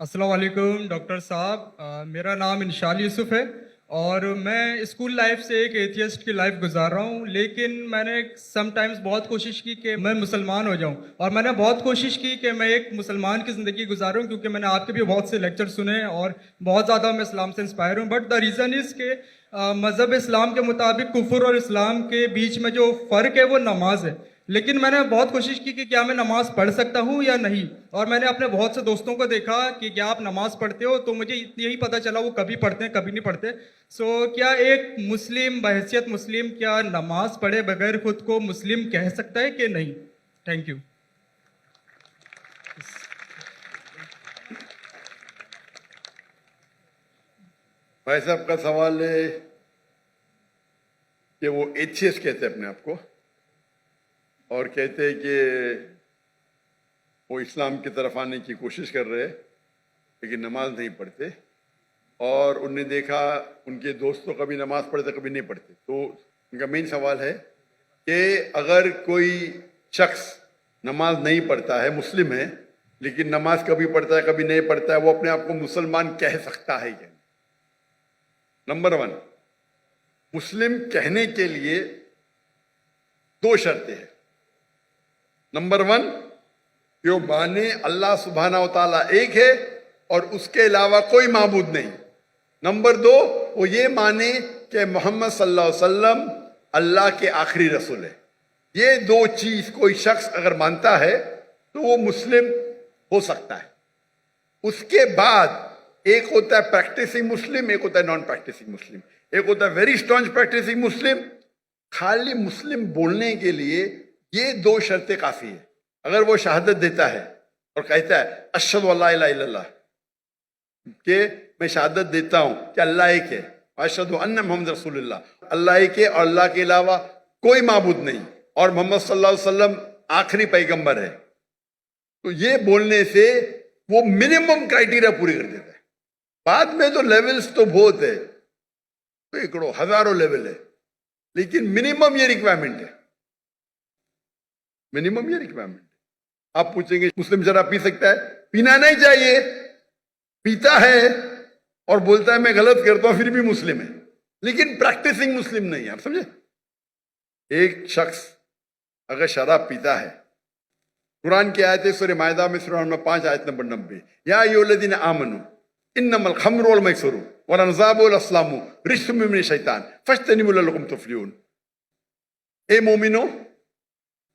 السلام علیکم ڈاکٹر صاحب، میرا نام انشال یوسف ہے اور میں اسکول لائف سے ایک ایتھیسٹ کی لائف گزار رہا ہوں، لیکن میں نے سم ٹائمز بہت کوشش کی کہ میں مسلمان ہو جاؤں، اور میں نے بہت کوشش کی کہ میں ایک مسلمان کی زندگی گزاروں، کیونکہ میں نے آپ کے بھی بہت سے لیکچر سنے اور بہت زیادہ میں اسلام سے انسپائر ہوں. بٹ دا ریزن از کہ مذہب اسلام کے مطابق کفر اور اسلام کے بیچ میں جو فرق ہے وہ نماز ہے. لیکن میں نے بہت کوشش کی کہ کیا میں نماز پڑھ سکتا ہوں یا نہیں، اور میں نے اپنے بہت سے دوستوں کو دیکھا کہ کیا آپ نماز پڑھتے ہو، تو مجھے یہی پتہ چلا وہ کبھی پڑھتے ہیں کبھی نہیں پڑھتے. سو کیا ایک مسلم بحیثیت مسلم کیا نماز پڑھے بغیر خود کو مسلم کہہ سکتا ہے کہ نہیں؟ Thank you. بھائی صاحب کا سوال ہے کہ وہ ایتھیسٹ کہتے ہیں اپنے آپ کو، اور کہتے ہیں کہ وہ اسلام کی طرف آنے کی کوشش کر رہے لیکن نماز نہیں پڑھتے، اور انہوں نے دیکھا ان کے دوست تو کبھی نماز پڑھتے کبھی نہیں پڑھتے. تو ان کا مین سوال ہے کہ اگر کوئی شخص نماز نہیں پڑھتا ہے، مسلم ہے، لیکن نماز کبھی پڑھتا ہے کبھی نہیں پڑھتا ہے، وہ اپنے آپ کو مسلمان کہہ سکتا ہے کیا؟ نمبر 1، مسلم کہنے کے لیے 2 شرطیں ہیں. نمبر 1، کہ وہ مانے اللہ سبحانہ و تعالیٰ ایک ہے اور اس کے علاوہ کوئی معبود نہیں. نمبر 2، وہ یہ مانے کہ محمد صلی اللہ علیہ وسلم اللہ کے آخری رسول ہے. یہ 2 چیز کوئی شخص اگر مانتا ہے تو وہ مسلم ہو سکتا ہے. اس کے بعد ایک ہوتا ہے پریکٹسنگ مسلم، ایک ہوتا ہے نان پریکٹسنگ مسلم. ایک ہوتا ہے ویری اسٹرانگ پریکٹسنگ مسلم. خالی مسلم بولنے کے لیے یہ 2 شرطیں کافی ہیں. اگر وہ شہادت دیتا ہے اور کہتا ہے اشہد ان لا الہ الا اللہ، کہ میں شہادت دیتا ہوں کہ اللہ ایک ہے، اشہد ان محمد رسول اللہ، اللہ ایک ہے اور اللہ کے علاوہ کوئی معبود نہیں، اور محمد صلی اللہ علیہ وسلم آخری پیغمبر ہے، تو یہ بولنے سے وہ منیمم کرائٹیریا پوری کر دیتا ہے. بعد میں تو لیولز تو بہت ہے، سینکڑوں ہزاروں لیول ہے، لیکن منیمم یہ ریکوائرمنٹ ہے. منیمم یہ ریکوائرمنٹ ہے. آپ پوچھیں گے مسلم شراب پی سکتا ہے؟ پینا نہیں چاہیے. پیتا ہے اور بولتا ہے میں غلط کرتا ہوں، پھر بھی مسلم ہے، لیکن پریکٹسنگ مسلم نہیں ہے. آپ سمجھے؟ ایک شخص اگر شراب پیتا ہے، قرآن کی آیت ہے سورہ مائدہ میں سورہ نمبر 5 آیت نمبر 90، یا ایھا الذین آمنوا انما الخمر والمیسر والانصاب والازلام رجس من الشیطان فاجتنبوہ لعلکم تفلحون. اے مومنو،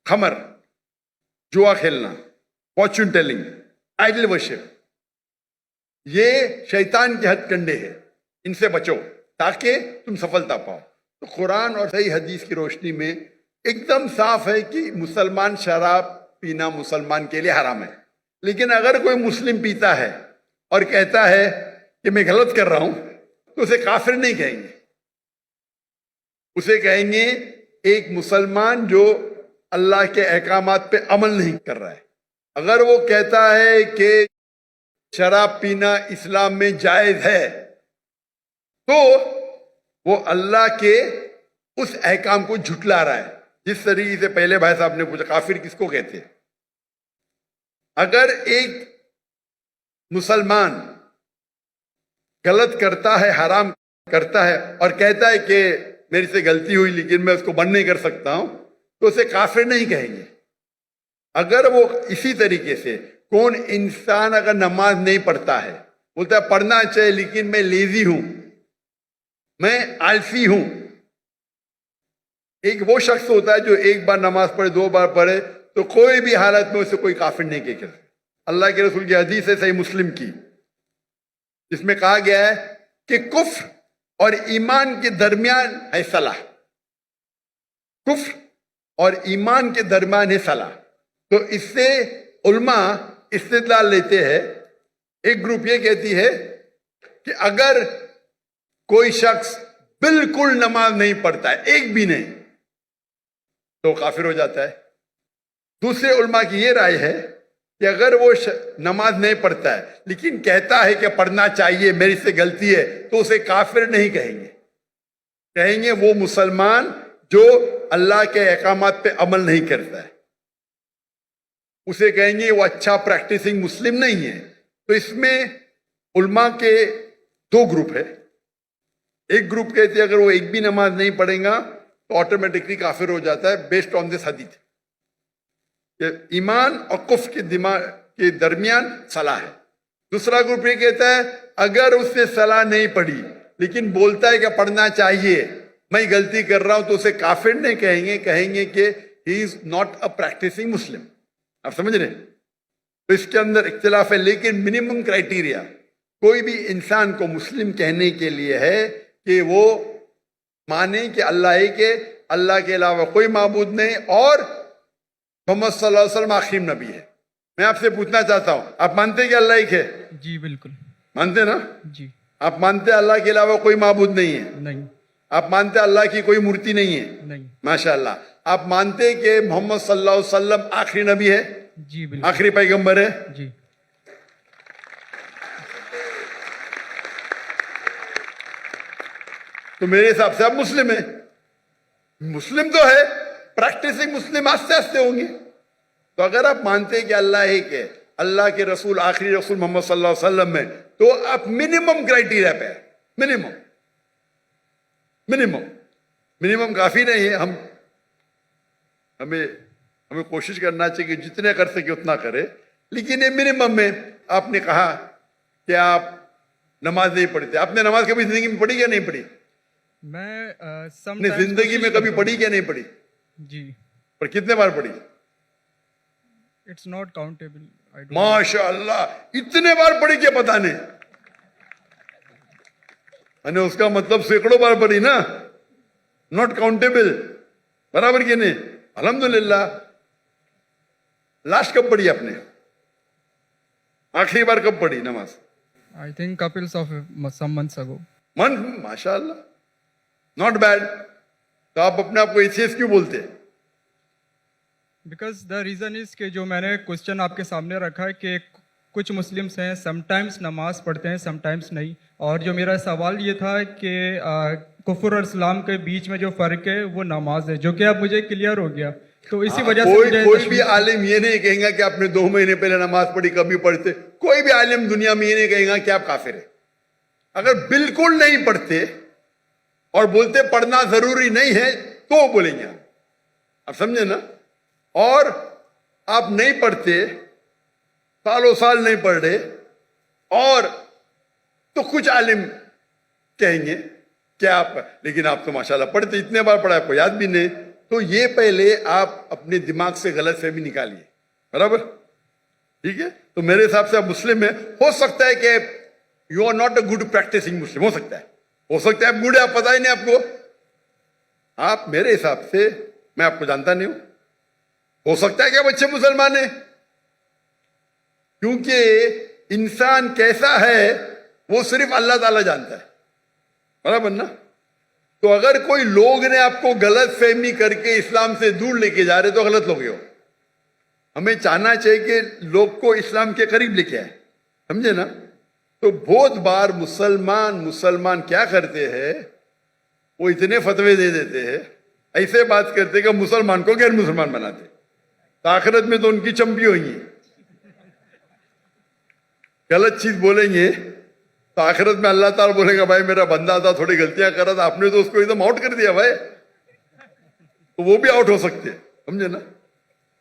خمر، جوا کھیلنا، فارچون ٹیلنگ، آئیڈل ورشپ، یہ شیطان کے ہتھ کنڈے ہیں، ان سے بچو تاکہ تم سفلتا پاؤ. تو قرآن اور صحیح حدیث کی روشنی میں ایک دم صاف ہے کہ مسلمان شراب پینا مسلمان کے لیے حرام ہے. لیکن اگر کوئی مسلم پیتا ہے اور کہتا ہے کہ میں غلط کر رہا ہوں، تو اسے کافر نہیں کہیں گے. اسے کہیں گے ایک مسلمان جو اللہ کے احکامات پہ عمل نہیں کر رہا ہے. اگر وہ کہتا ہے کہ شراب پینا اسلام میں جائز ہے، تو وہ اللہ کے اس احکام کو جھٹلا رہا ہے. جس طریقے سے پہلے بھائی صاحب نے پوچھا کافر کس کو کہتے ہیں. اگر ایک مسلمان غلط کرتا ہے، حرام کرتا ہے، اور کہتا ہے کہ میری سے غلطی ہوئی لیکن میں اس کو بند نہیں کر سکتا ہوں، تو اسے کافر نہیں کہیں گے. اگر وہ اسی طریقے سے کون انسان اگر نماز نہیں پڑھتا ہے، بولتا ہے پڑھنا چاہیے لیکن میں لیزی ہوں، میں آلسی ہوں. ایک وہ شخص ہوتا ہے جو ایک بار نماز پڑھے، 2 بار پڑھے، تو کوئی بھی حالت میں اسے کوئی کافر نہیں کہہ سکتا. اللہ کے رسول کی حدیث ہے صحیح مسلم کی، جس میں کہا گیا ہے کہ کفر اور ایمان کے درمیان ہے صلاح. کفر اور ایمان کے درمیان ہے صلاح. تو اس سے علماء استدلال لیتے ہیں. ایک گروپ یہ کہتی ہے کہ اگر کوئی شخص بالکل نماز نہیں پڑھتا ہے، ایک بھی نہیں، تو کافر ہو جاتا ہے. دوسرے علماء کی یہ رائے ہے کہ اگر وہ نماز نہیں پڑھتا ہے لیکن کہتا ہے کہ پڑھنا چاہیے، میری سے غلطی ہے، تو اسے کافر نہیں کہیں گے. کہیں گے وہ مسلمان جو اللہ کے احکامات پہ عمل نہیں کرتا ہے. اسے کہیں گے وہ اچھا پریکٹسنگ مسلم نہیں ہے. تو اس میں علماء کے دو گروپ ہے. ایک گروپ کہتے ہیں اگر وہ ایک بھی نماز نہیں پڑھیں گا تو آٹومیٹکلی کافر ہو جاتا ہے بیسڈ آن دس حدیث کہ ایمان اور کفر کے دماغ کے درمیان صلاح ہے. دوسرا گروپ یہ کہتا ہے اگر اس نے صلاح نہیں پڑھی لیکن بولتا ہے کہ پڑھنا چاہیے, میں غلطی کر رہا ہوں, تو اسے کافر نہیں کہیں گے, کہیں گے کہ ہی از ناٹ اے پریکٹسنگ مسلم. آپ سمجھ رہے ہیں؟ تو اس کے اندر اختلاف ہے, لیکن منیمم کرائٹیریا کوئی بھی انسان کو مسلم کہنے کے لیے ہے کہ وہ مانے کہ اللہ ایک ہے, اللہ کے علاوہ کوئی معبود نہیں, اور محمد صلی اللہ علیہ وسلم آخری نبی ہے. میں آپ سے پوچھنا چاہتا ہوں, آپ مانتے ہیں کہ اللہ ایک ہے؟ جی بالکل مانتے نا؟ جی. آپ مانتے ہیں اللہ کے علاوہ کوئی معبود نہیں ہے؟ نہیں. آپ مانتے ہیں اللہ کی کوئی مورتی نہیں ہے؟ نہیں. ماشاء اللہ. آپ مانتے ہیں کہ محمد صلی اللہ علیہ وسلم آخری نبی ہے؟ جی بالکل. آخری پیغمبر ہے؟ جی. تو میرے حساب سے آپ مسلم ہیں. مسلم تو ہے, پریکٹسنگ مسلم آستے آستے ہوں گے. تو اگر آپ مانتے ہیں کہ اللہ ایک ہے, اللہ کے رسول آخری رسول محمد صلی اللہ علیہ وسلم میں, تو آپ منیمم کرائٹیریا پہ منیمم منیمم کافی نہیں ہے. ہمیں کوشش کرنا چاہیے کہ جتنے کر سکے اتنا کرے, لیکن یہ منیمم میں. آپ نے کہا کہ آپ نماز نہیں پڑھتے. آپ نے نماز کبھی زندگی میں پڑھی یا نہیں پڑھی؟ میں اپنی زندگی میں کبھی پڑھی کیا نہیں پڑھی؟ جی. پر کتنے بار پڑھی؟ It's not countable. ماشاء اللہ, اتنے بار پڑھی کیا پتہ نہیں. میں اس کا مطلب سینکڑوں بار پڑھی نا, ناٹ کاؤنٹیبل. برابر کہ نہیں؟ الحمدللہ. لاسٹ کب پڑھی آپ نے؟ آخری بار کب پڑھی نماز؟ I think couples of some months ago. ماشاء اللہ, ناٹ بیڈ. تو آپ اپنے آپ کو ایتھیسٹ کیوں بولتے؟ بیکاز دا ریزن از کہ جو میں نے کوشچن آپ کے سامنے رکھا ہے کہ کچھ مسلمس ہیں سم ٹائمس نماز پڑھتے ہیں سم ٹائمس نہیں, اور جو میرا سوال یہ تھا کہ کفر اور اسلام کے بیچ میں جو فرق ہے وہ نماز ہے, جو کہ اب مجھے کلیئر ہو گیا. تو اسی وجہ سے کوئی بھی عالم یہ نہیں کہیں گا کہ آپ نے 2 مہینے پہلے نماز پڑھی کبھی پڑھتے. کوئی بھی عالم دنیا میں یہ نہیں کہیں گا کہ آپ کافر ہیں. اگر بالکل نہیں پڑھتے اور بولتے پڑھنا ضروری نہیں ہے تو بولیں گے آپ سمجھے نا. اور آپ نہیں پڑھتے, سالوں سال نہیں پڑھ رہے, اور تو کچھ عالم کہیں گے کہ آپ, لیکن آپ تو ماشاءاللہ پڑھتے, اتنے بار پڑھا آپ کو یاد بھی نہیں. تو یہ پہلے آپ اپنے دماغ سے غلط فہمی نکالیے. برابر؟ ٹھیک ہے. تو میرے حساب سے آپ مسلم ہیں. ہو سکتا ہے کہ you are not a good practising Muslim, ہو سکتا ہے آپ گڈ ہے, آپ پتہ ہی نہیں آپ کو. آپ میرے حساب سے, میں آپ کو جانتا نہیں ہوں, ہو سکتا ہے کہ آپ اچھے مسلمان ہیں, کیونکہ انسان کیسا ہے وہ صرف اللہ تعالیٰ جانتا ہے. برابر نا؟ تو اگر کوئی لوگ نے آپ کو غلط فہمی کر کے اسلام سے دور لے کے جا رہے تو غلط لوگ ہو. ہمیں چاہنا چاہیے کہ لوگ کو اسلام کے قریب لے کے آئے. سمجھے نا؟ تو بہت بار مسلمان کیا کرتے ہیں, وہ اتنے فتوے دے دیتے ہیں, ایسے بات کرتے کہ مسلمان کو غیر مسلمان بناتے. آخرت میں تو ان کی چمپی ہوئی ہیں. غلط چیز بولیں گے تو آخرت میں اللہ تعالیٰ بولے گا بھائی میرا بندہ تھا, تھوڑی غلطیاں کر رہا تھا, آپ نے تو اس کو ایک دم آؤٹ کر دیا بھائی. تو وہ بھی آؤٹ ہو سکتے ہیں. سمجھے نا؟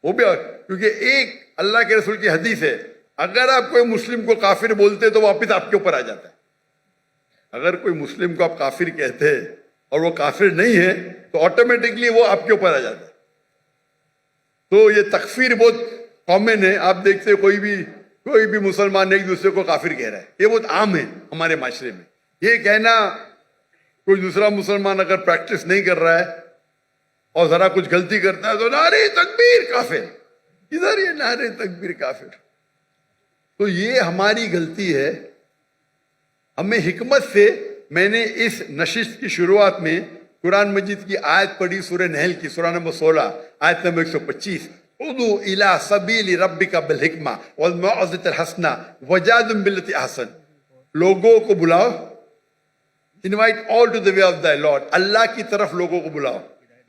وہ بھی آؤٹ, کیونکہ ایک اللہ کے رسول کی حدیث ہے, اگر آپ کوئی مسلم کو کافر بولتے تو واپس آپ کے اوپر آ جاتا ہے. اگر کوئی مسلم کو آپ کافر کہتے اور وہ کافر نہیں ہے تو آٹومیٹکلی وہ آپ کے اوپر آ جاتا ہے. تو یہ تکفیر بہت کامن ہے. آپ دیکھتے کوئی بھی مسلمان ایک دوسرے کو کافر کہہ رہا ہے, یہ بہت عام ہے ہمارے معاشرے میں. یہ کہنا کوئی دوسرا مسلمان اگر پریکٹس نہیں کر رہا ہے اور ذرا کچھ غلطی کرتا ہے تو نعرے تکبیر کافر, ادھر یہ نعرے تکبیر کافر. تو یہ ہماری غلطی ہے. ہمیں حکمت سے, میں نے اس نشست کی شروعات میں قرآن مجید کی آیت پڑھی, سورہ نحل کی سورہ نمبر 16 آیت نمبر 125, ادعو الی سبیل ربک بالحکمہ والموعظۃ الحسنہ وجادلہم باللتی احسن. لوگوں کو بلاؤ, invite all to the way of the lord, اللہ کی طرف لوگوں کو بلاؤ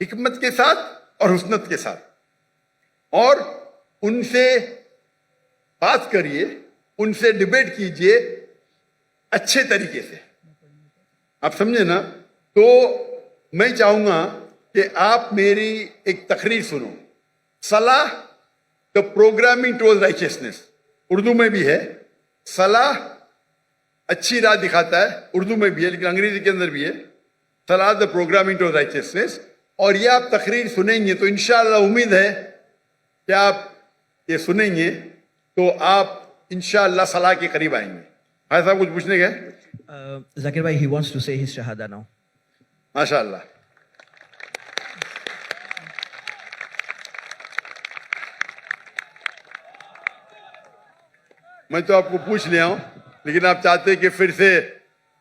حکمت کے ساتھ اور حسنت کے ساتھ, اور ان سے بات کریے ان سے ڈبیٹ کیجئے اچھے طریقے سے. آپ سمجھے نا؟ تو میں چاہوں گا کہ آپ میری ایک تقریر سنو. صلاح دا پروگرامنگ ٹوورڈ رائچسنس، اردو میں بھی ہے. صلاح اچھی راہ دکھاتا ہے، اردو میں بھی ہے لیکن انگریزی کے اندر بھی ہے. صلاح دا پروگرامنگ ٹوورڈ رائچسنس. اور یہ آپ تقریر سنیں گے تو انشاءاللہ امید ہے کہ آپ یہ سنیں گے تو آپ انشاءاللہ صلاح کے قریب آئیں گے. بھائی صاحب کچھ پوچھنے گئے؟ Zakir bhai, he wants to say his shahada now. ماشاء اللہ. میں تو آپ کو پوچھ لیا ہوں لیکن آپ چاہتے کہ پھر سے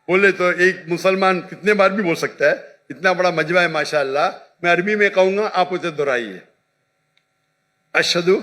بولے تو ایک مسلمان کتنے بار بھی بول سکتا ہے. اتنا بڑا مجمع ہے ماشاء اللہ. میں عربی میں کہوں گا، آپ اسے دہرائیے. اشہدو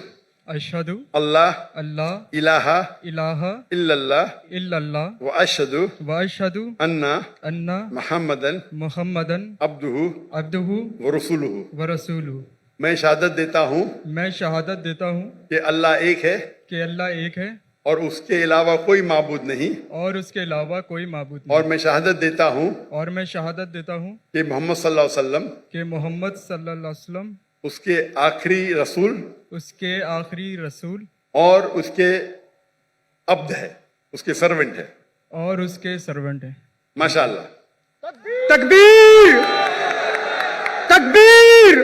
اشہدو اللہ اللہ الہ الہ الا اللہ الا اللہ و اشہدو واشہدو انا ان محمدن محمدن عبدہ عبدہ ورسولہ. ورسولہ. میں شہادت دیتا ہوں میں شہادت دیتا ہوں کہ اللہ ایک ہے کہ اللہ ایک ہے اور اس کے علاوہ کوئی معبود نہیں. اور اس کے علاوہ کوئی معبود اور نہیں. میں شہادت دیتا ہوں اور میں شہادت دیتا ہوں کہ محمد صلی اللہ علیہ وسلم کہ محمد صلی اللہ علیہ وسلم اس کے آخری رسول اس کے آخری رسول اور اس کے عبد ہے، اس کے سرونٹ ہے. اور اس کے سرونٹ ہیں. ماشاء اللہ. تکبیر تکبیر.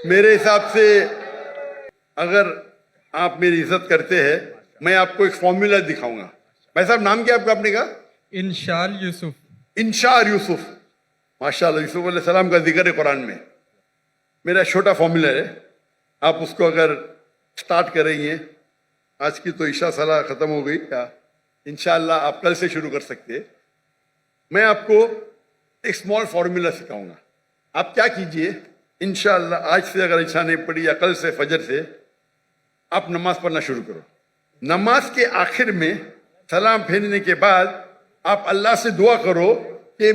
میرے حساب سے اگر آپ میری عزت کرتے ہیں میں آپ کو ایک فارمولا دکھاؤں گا. بھائی صاحب نام کیا آپ کا؟ آپ نے کہا انشال یوسف. انشار یوسف. ماشاء اللہ. یوسف علیہ السلام کا ذکر ہے قرآن میں. میرا چھوٹا فارمولا ہے، آپ اس کو اگر سٹارٹ کریں گے، آج کی تو عشاء صلاح ختم ہو گئی کیا، انشاءاللہ آپ کل سے شروع کر سکتے ہیں. میں آپ کو ایک اسمال فارمولا سکھاؤں گا. آپ کیا کیجئے، انشاءاللہ آج سے اگر عشاء نہیں پڑھی یا کل سے فجر سے آپ نماز پڑھنا شروع کرو. نماز کے آخر میں سلام پھیرنے کے بعد آپ اللہ سے دعا کرو کہ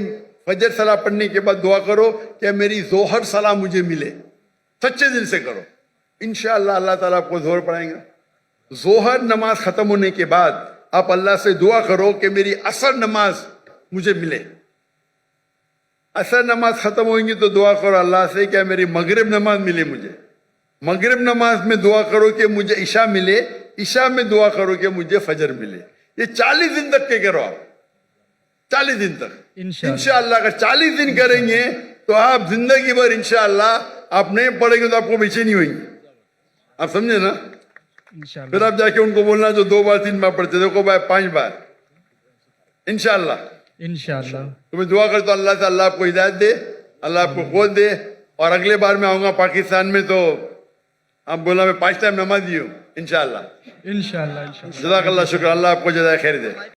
فجر صلاح پڑھنے کے بعد دعا کرو کہ میری ظہر صلاح مجھے ملے. سچے دل سے کرو، انشاءاللہ اللہ تعالیٰ آپ کو ظہر پڑھائیں گا. ظہر نماز ختم ہونے کے بعد آپ اللہ سے دعا کرو کہ میری عصر نماز مجھے ملے. عصر نماز ختم ہوئیں گی تو دعا کرو اللہ سے کہ میری مغرب نماز ملے مجھے. مغرب نماز میں دعا کرو کہ مجھے عشاء ملے. عشاء میں دعا کرو کہ مجھے فجر ملے. یہ 40 دن تک کے کرو آپ، 40 دن تک انشاءاللہ. اگر 40 دن کریں گے تو آپ زندگی بھر انشاءاللہ آپ نہیں پڑھیں گے تو آپ کو بےچینی ہوئی. آپ سمجھے نا؟ انشاءاللہ. پھر آپ جا کے ان کو بولنا جو 2 بار 3 بار پڑھتے دیکھو بھائی 5 بار انشاءاللہ. انشاءاللہ. تو میں دعا کرتا ہوں اللہ سے اللہ آپ کو ہدایت دے، اللہ آپ کو قوت دے. اور اگلے بار میں آؤں گا پاکستان میں تو آپ بولا میں 5 ٹائم نماز دی ہوں انشاءاللہ. انشاءاللہ. انشاءاللہ. جزاک اللہ، شکر. اللہ آپ کو جزائے خیر دے.